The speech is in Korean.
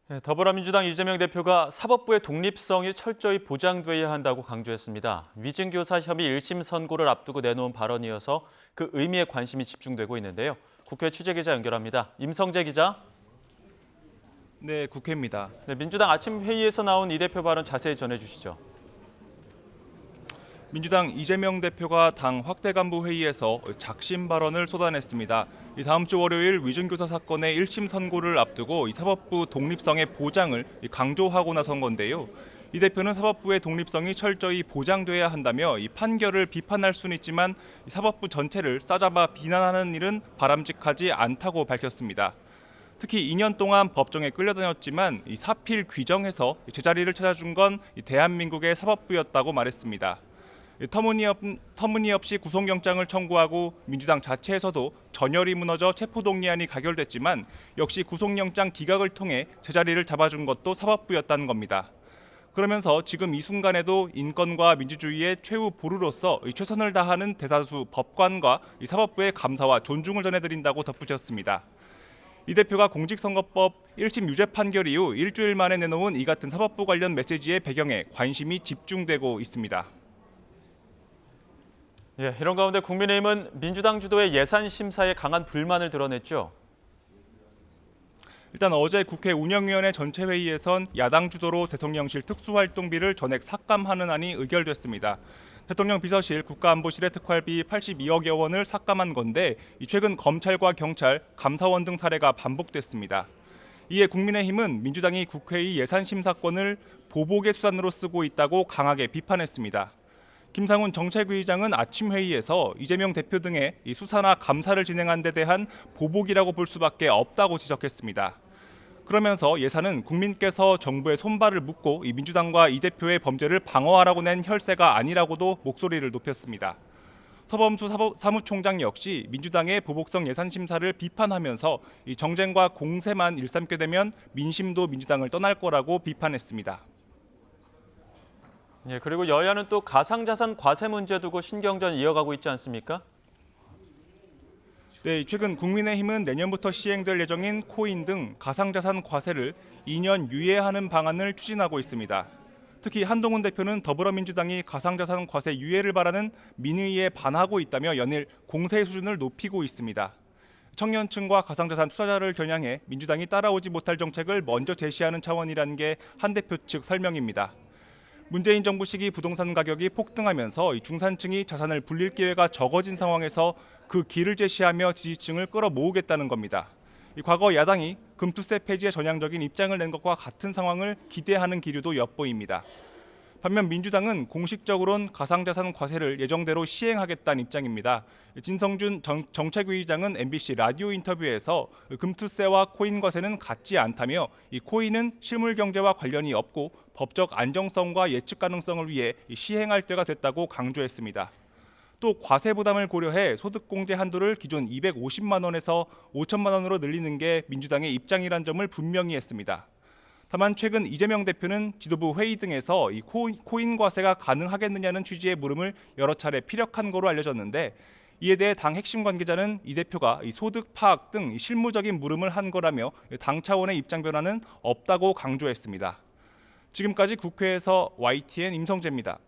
네, 더불어민주당 이재명 대표가 사법부의 독립성이 철저히 보장돼야 한다고 강조했습니다. 위증교사 혐의 1심 선고를 앞두고 내놓은 발언이어서 그 의미에 관심이 집중되고 있는데요. 국회 취재기자 연결합니다. 임성재 기자. 네, 국회입니다. 네, 민주당 아침 회의에서 나온 이 대표 발언 자세히 전해주시죠. 민주당 이재명 대표가 당 확대 간부 회의에서 작심 발언을 쏟아냈습니다. 다음 주 월요일 위증교사 사건의 1심 선고를 앞두고 사법부 독립성의 보장을 강조하고 나선 건데요. 이 대표는 사법부의 독립성이 철저히 보장돼야 한다며 이 판결을 비판할 수는 있지만 사법부 전체를 싸잡아 비난하는 일은 바람직하지 않다고 밝혔습니다. 특히 2년 동안 법정에 끌려다녔지만 사필 규정에서 제자리를 찾아준 건 대한민국의 사법부였다고 말했습니다. 터무니없이 구속영장을 청구하고 민주당 자체에서도 전열이 무너져 체포동의안이 가결됐지만 역시 구속영장 기각을 통해 제자리를 잡아준 것도 사법부였다는 겁니다. 그러면서 지금 이 순간에도 인권과 민주주의의 최후 보루로서 최선을 다하는 대다수 법관과 사법부의 감사와 존중을 전해드린다고 덧붙였습니다. 이 대표가 공직선거법 1심 유죄 판결 이후 일주일 만에 내놓은 이 같은 사법부 관련 메시지의 배경에 관심이 집중되고 있습니다. 예, 이런 가운데 국민의힘은 민주당 주도의 예산 심사에 강한 불만을 드러냈죠. 일단 어제 국회 운영위원회 전체 회의에선 야당 주도로 대통령실 특수활동비를 전액 삭감하는 안이 의결됐습니다. 대통령 비서실 국가안보실의 특활비 82억여 원을 삭감한 건데 최근 검찰과 경찰, 감사원 등 사례가 반복됐습니다. 이에 국민의힘은 민주당이 국회의 예산심사권을 보복의 수단으로 쓰고 있다고 강하게 비판했습니다. 김상훈 정책위의장은 아침 회의에서 이재명 대표 등의 수사나 감사를 진행한 데 대한 보복이라고 볼 수밖에 없다고 지적했습니다. 그러면서 예산은 국민께서 정부의 손발을 묶고 민주당과 이 대표의 범죄를 방어하라고 낸 혈세가 아니라고도 목소리를 높였습니다. 서범수 사무총장 역시 민주당의 보복성 예산 심사를 비판하면서 정쟁과 공세만 일삼게 되면 민심도 민주당을 떠날 거라고 비판했습니다. 예, 그리고 여야는 또 가상자산 과세 문제 두고 신경전 이어가고 있지 않습니까? 네, 최근 국민의힘은 내년부터 시행될 예정인 코인 등 가상자산 과세를 2년 유예하는 방안을 추진하고 있습니다. 특히 한동훈 대표는 더불어민주당이 가상자산 과세 유예를 바라는 민의에 반하고 있다며 연일 공세 수준을 높이고 있습니다. 청년층과 가상자산 투자자를 겨냥해 민주당이 따라오지 못할 정책을 먼저 제시하는 차원이라는 게 한 대표 측 설명입니다. 문재인 정부 시기 부동산 가격이 폭등하면서 중산층이 자산을 불릴 기회가 적어진 상황에서 그 길을 제시하며 지지층을 끌어모으겠다는 겁니다. 과거 야당이 금투세 폐지에 전향적인 입장을 낸 것과 같은 상황을 기대하는 기류도 엿보입니다. 반면 민주당은 공식적으로는 가상자산 과세를 예정대로 시행하겠다는 입장입니다. 진성준 정책위의장은 MBC 라디오 인터뷰에서 금투세와 코인 과세는 같지 않다며 이 코인은 실물 경제와 관련이 없고 법적 안정성과 예측 가능성을 위해 시행할 때가 됐다고 강조했습니다. 또 과세 부담을 고려해 소득공제 한도를 기존 250만 원에서 5천만 원으로 늘리는 게 민주당의 입장이란 점을 분명히 했습니다. 다만 최근 이재명 대표는 지도부 회의 등에서 이 코인 과세가 가능하겠느냐는 취지의 물음을 여러 차례 피력한 거로 알려졌는데 이에 대해 당 핵심 관계자는 이 대표가 소득 파악 등 실무적인 물음을 한 거라며 당 차원의 입장 변화는 없다고 강조했습니다. 지금까지 국회에서 YTN 임성재입니다.